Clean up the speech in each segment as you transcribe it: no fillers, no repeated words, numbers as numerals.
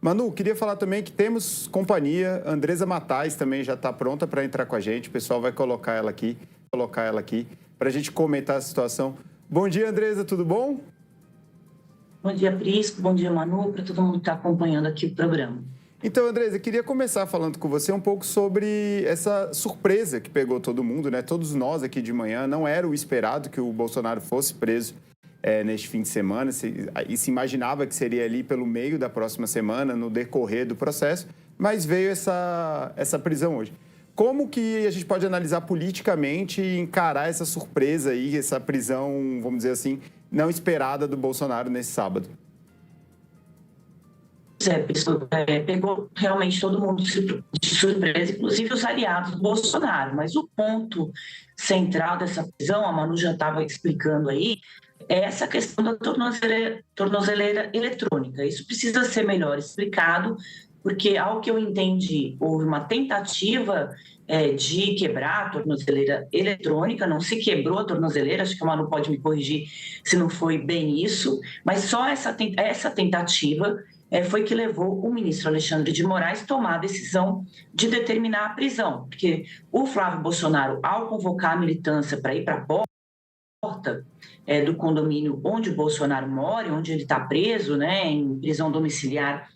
Manu, queria falar também que temos companhia, Andresa Matais também já está pronta para entrar com a gente, o pessoal vai colocar ela aqui, para a gente comentar a situação. Bom dia, Andresa, tudo bom? Bom dia, Prisco. Bom dia, Manu, para todo mundo que está acompanhando aqui o programa. Então, Andresa, eu queria começar falando com você um pouco sobre essa surpresa que pegou todo mundo, né? Todos nós aqui de manhã, não era o esperado que o Bolsonaro fosse preso neste fim de semana, e se imaginava que seria ali pelo meio da próxima semana, no decorrer do processo, mas veio essa prisão hoje. Como que a gente pode analisar politicamente e encarar essa surpresa aí, essa prisão, vamos dizer assim, não esperada do Bolsonaro nesse sábado? Prisco, pegou realmente todo mundo de surpresa, inclusive os aliados do Bolsonaro. Mas o ponto central dessa prisão, a Manu já estava explicando aí, é essa questão da tornozeleira eletrônica. Isso precisa ser melhor explicado, porque, ao que eu entendi, houve uma tentativa de quebrar a tornozeleira eletrônica, não se quebrou a tornozeleira, acho que a Manu pode me corrigir se não foi bem isso, mas só essa tentativa foi que levou o ministro Alexandre de Moraes a tomar a decisão de determinar a prisão, porque o Flávio Bolsonaro, ao convocar a militância para ir para a porta do condomínio onde o Bolsonaro mora, onde ele está preso, né, em prisão domiciliar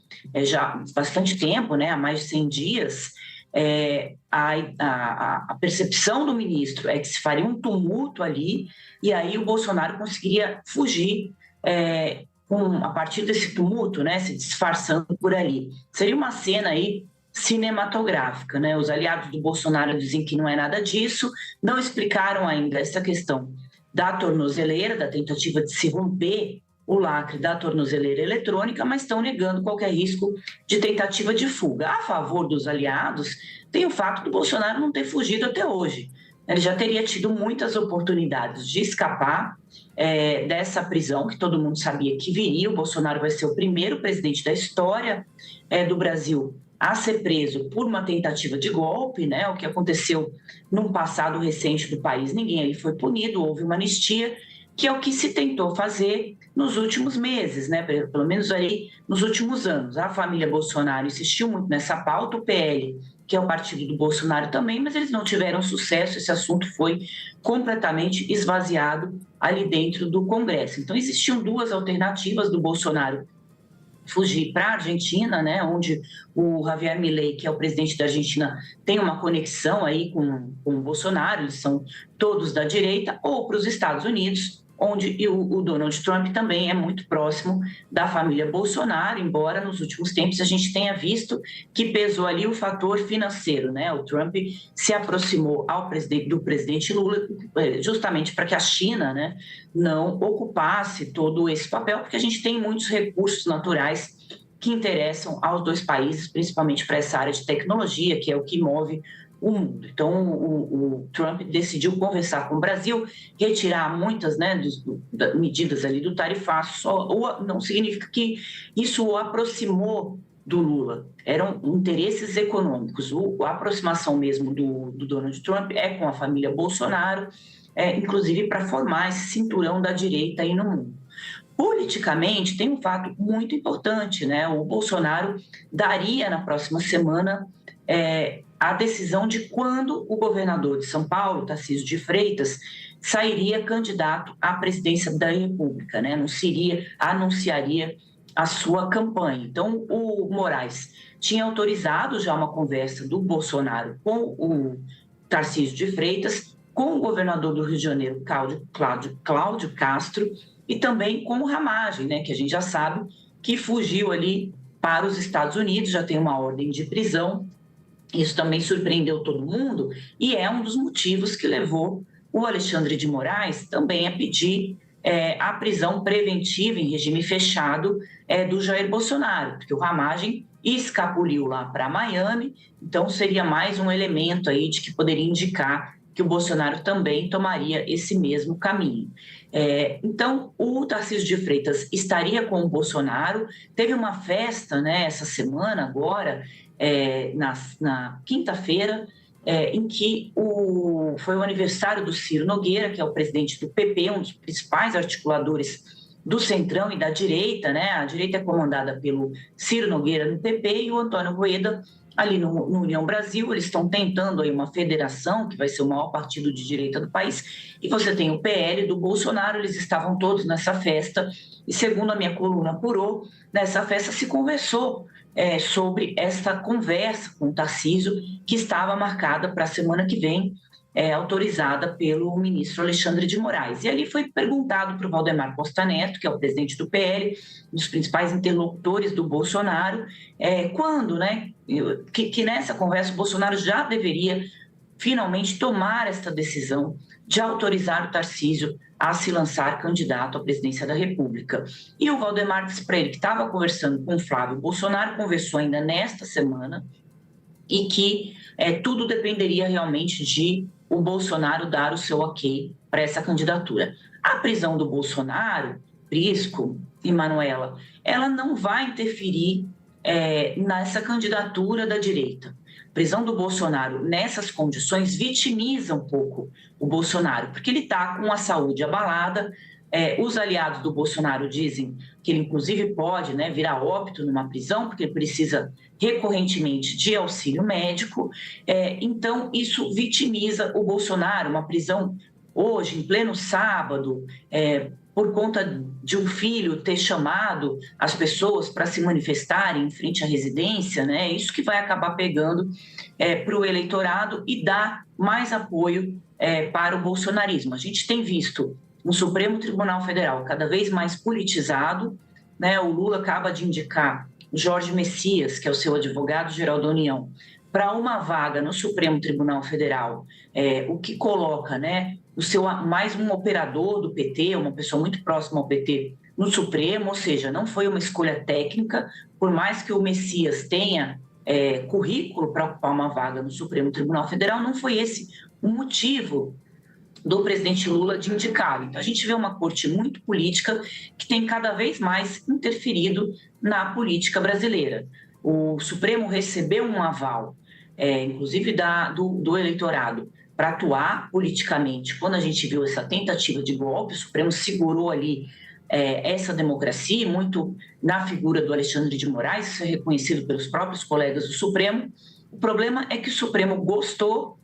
já há bastante tempo, né, há mais de 100 dias, a percepção do ministro é que se faria um tumulto ali e aí o Bolsonaro conseguiria fugir a partir desse tumulto, né, se disfarçando por ali. Seria uma cena aí cinematográfica, né? Os aliados do Bolsonaro dizem que não é nada disso, não explicaram ainda essa questão da tornozeleira, da tentativa de se romper o lacre da tornozeleira eletrônica, mas estão negando qualquer risco de tentativa de fuga. A favor dos aliados, tem o fato do Bolsonaro não ter fugido até hoje. Ele já teria tido muitas oportunidades de escapar dessa prisão, que todo mundo sabia que viria. O Bolsonaro vai ser o primeiro presidente da história do Brasil a ser preso por uma tentativa de golpe, né? O que aconteceu num passado recente do país, ninguém ali foi punido, houve uma anistia, que é o que se tentou fazer nos últimos meses, né? Pelo menos ali nos últimos anos. A família Bolsonaro insistiu muito nessa pauta, o PL, que é o partido do Bolsonaro também, mas eles não tiveram sucesso, esse assunto foi completamente esvaziado ali dentro do Congresso. Então, existiam duas alternativas do Bolsonaro: fugir para a Argentina, né, onde o Javier Milei, que é o presidente da Argentina, tem uma conexão aí com o Bolsonaro, eles são todos da direita, ou para os Estados Unidos, onde o Donald Trump também é muito próximo da família Bolsonaro, embora nos últimos tempos a gente tenha visto que pesou ali o fator financeiro, né? O Trump se aproximou do presidente Lula justamente para que a China, né, não ocupasse todo esse papel, porque a gente tem muitos recursos naturais que interessam aos dois países, principalmente para essa área de tecnologia, que é o que move o mundo. Então, o Trump decidiu conversar com o Brasil, retirar muitas, né, medidas ali do tarifaço, não significa que isso o aproximou do Lula. Eram interesses econômicos. A aproximação mesmo do Donald Trump é com a família Bolsonaro, inclusive para formar esse cinturão da direita aí no mundo. Politicamente, tem um fato muito importante, né? O Bolsonaro daria na próxima semana a decisão de quando o governador de São Paulo, Tarcísio de Freitas, sairia candidato à presidência da República, né? Anunciaria a sua campanha. Então, o Moraes tinha autorizado já uma conversa do Bolsonaro com o Tarcísio de Freitas, com o governador do Rio de Janeiro, Cláudio Castro, e também com o Ramagem, né, que a gente já sabe que fugiu ali para os Estados Unidos, já tem uma ordem de prisão. Isso também surpreendeu todo mundo e é um dos motivos que levou o Alexandre de Moraes também a pedir a prisão preventiva em regime fechado do Jair Bolsonaro, porque o Ramagem escapuliu lá para Miami, então seria mais um elemento aí de que poderia indicar que o Bolsonaro também tomaria esse mesmo caminho. Então, o Tarcísio de Freitas estaria com o Bolsonaro. Teve uma festa, né, essa semana agora, na quinta-feira, em que foi o aniversário do Ciro Nogueira, que é o presidente do PP, um dos principais articuladores do Centrão e da direita, né? A direita é comandada pelo Ciro Nogueira no PP e o Antônio Rueda ali no União Brasil. Eles estão tentando aí uma federação, que vai ser o maior partido de direita do país, e você tem o PL do Bolsonaro. Eles estavam todos nessa festa, e segundo a minha coluna apurou, nessa festa se conversou sobre essa conversa com o Tarcísio, que estava marcada para a semana que vem, autorizada pelo ministro Alexandre de Moraes. E ali foi perguntado para o Valdemar Costa Neto, que é o presidente do PL, um dos principais interlocutores do Bolsonaro, quando, né, que nessa conversa o Bolsonaro já deveria finalmente tomar esta decisão de autorizar o Tarcísio a se lançar candidato à presidência da República. E o Valdemar disse para ele que estava conversando com o Flávio Bolsonaro, conversou ainda nesta semana, e que tudo dependeria realmente de o Bolsonaro dar o seu ok para essa candidatura. A prisão do Bolsonaro, Prisco e Manuela, ela não vai interferir nessa candidatura da direita. A prisão do Bolsonaro nessas condições vitimiza um pouco o Bolsonaro, porque ele está com a saúde abalada. Os aliados do Bolsonaro dizem que ele, inclusive, pode, né, virar óbito numa prisão, porque ele precisa recorrentemente de auxílio médico. Então, isso vitimiza o Bolsonaro. Uma prisão hoje, em pleno sábado, por conta de um filho ter chamado as pessoas para se manifestarem em frente à residência, né? Isso que vai acabar pegando para o eleitorado e dar mais apoio para o bolsonarismo. A gente tem visto um Supremo Tribunal Federal cada vez mais politizado, né? O Lula acaba de indicar o Jorge Messias, que é o seu advogado-geral da União, para uma vaga no Supremo Tribunal Federal, o que coloca, né, mais um operador do PT, uma pessoa muito próxima ao PT, no Supremo, ou seja, não foi uma escolha técnica, por mais que o Messias tenha currículo para ocupar uma vaga no Supremo Tribunal Federal, não foi esse o motivo do presidente Lula de indicá-lo. Então, a gente vê uma corte muito política que tem cada vez mais interferido na política brasileira. O Supremo recebeu um aval, inclusive do eleitorado, para atuar politicamente. Quando a gente viu essa tentativa de golpe, o Supremo segurou ali essa democracia, muito na figura do Alexandre de Moraes, isso é reconhecido pelos próprios colegas do Supremo. O problema é que o Supremo gostou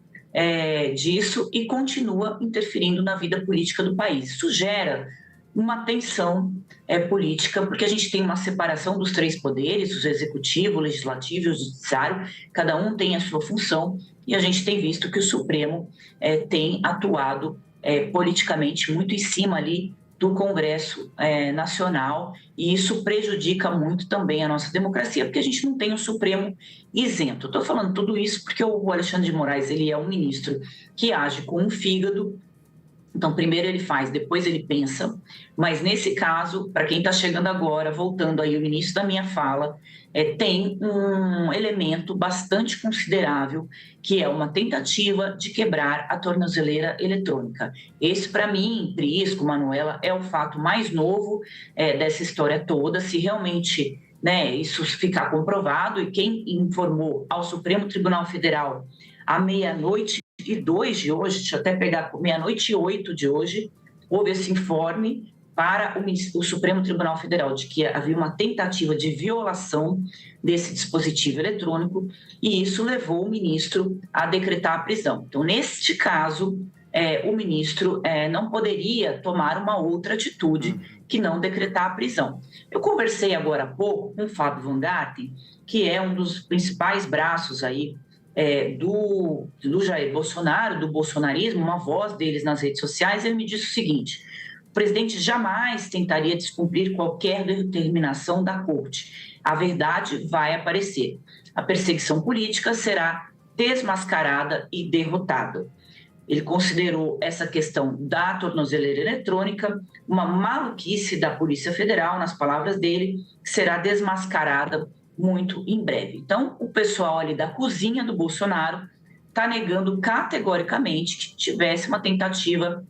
disso e continua interferindo na vida política do país. Isso gera uma tensão política, porque a gente tem uma separação dos três poderes, o executivo, o legislativo e o judiciário, cada um tem a sua função, e a gente tem visto que o Supremo tem atuado politicamente muito em cima ali do Congresso Nacional, e isso prejudica muito também a nossa democracia, porque a gente não tem um Supremo isento. Estou falando tudo isso porque o Alexandre de Moraes ele é um ministro que age com um fígado. Então, primeiro ele faz, depois ele pensa, mas nesse caso, para quem está chegando agora, voltando aí ao início da minha fala, tem um elemento bastante considerável, que é uma tentativa de quebrar a tornozeleira eletrônica. Esse, para mim, Prisco, Manuela, é o fato mais novo dessa história toda. Se realmente isso ficar comprovado, e quem informou ao Supremo Tribunal Federal à 00:02 de hoje, deixa eu até pegar, 00:08 de hoje, houve esse informe para o Supremo Tribunal Federal de que havia uma tentativa de violação desse dispositivo eletrônico, e isso levou o ministro a decretar a prisão. Então, neste caso, o ministro não poderia tomar uma outra atitude que não decretar a prisão. Eu conversei agora há pouco com o Fábio Van Garten, que é um dos principais braços aí do Jair Bolsonaro, do bolsonarismo, uma voz deles nas redes sociais. Ele me disse o seguinte: o presidente jamais tentaria descumprir qualquer determinação da corte. A verdade vai aparecer. A perseguição política será desmascarada e derrotada. Ele considerou essa questão da tornozeleira eletrônica uma maluquice da Polícia Federal, nas palavras dele, que será desmascarada muito em breve. Então, o pessoal ali da cozinha do Bolsonaro está negando categoricamente que tivesse uma tentativa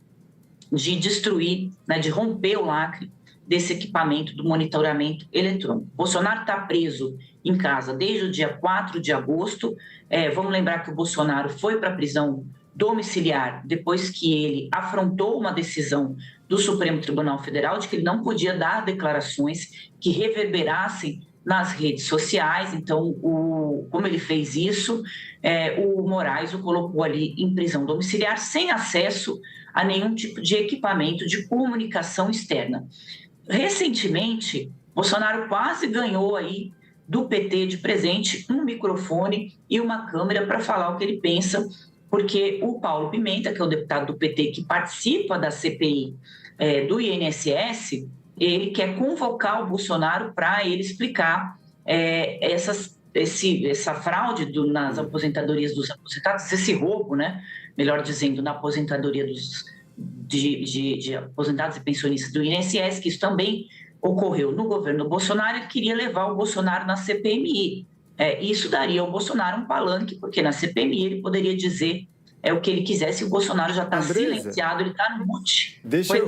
de destruir, de romper o lacre desse equipamento do monitoramento eletrônico. Bolsonaro está preso em casa desde o dia 4 de agosto. Vamos lembrar que o Bolsonaro foi para a prisão domiciliar depois que ele afrontou uma decisão do Supremo Tribunal Federal de que ele não podia dar declarações que reverberassem nas redes sociais. Então, como ele fez isso, o Moraes o colocou ali em prisão domiciliar sem acesso a nenhum tipo de equipamento de comunicação externa. Recentemente, Bolsonaro quase ganhou aí do PT de presente um microfone e uma câmera para falar o que ele pensa, porque o Paulo Pimenta, que é o deputado do PT que participa da CPI do INSS, ele quer convocar o Bolsonaro para ele explicar essa fraude nas aposentadorias dos aposentados, esse roubo, né? Melhor dizendo, na aposentadoria de aposentados e pensionistas do INSS, que isso também ocorreu no governo Bolsonaro, e queria levar o Bolsonaro na CPMI. Isso daria ao Bolsonaro um palanque, porque na CPMI ele poderia dizer o que ele quisesse, e o Bolsonaro já está silenciado, ele está no mute. Deixa eu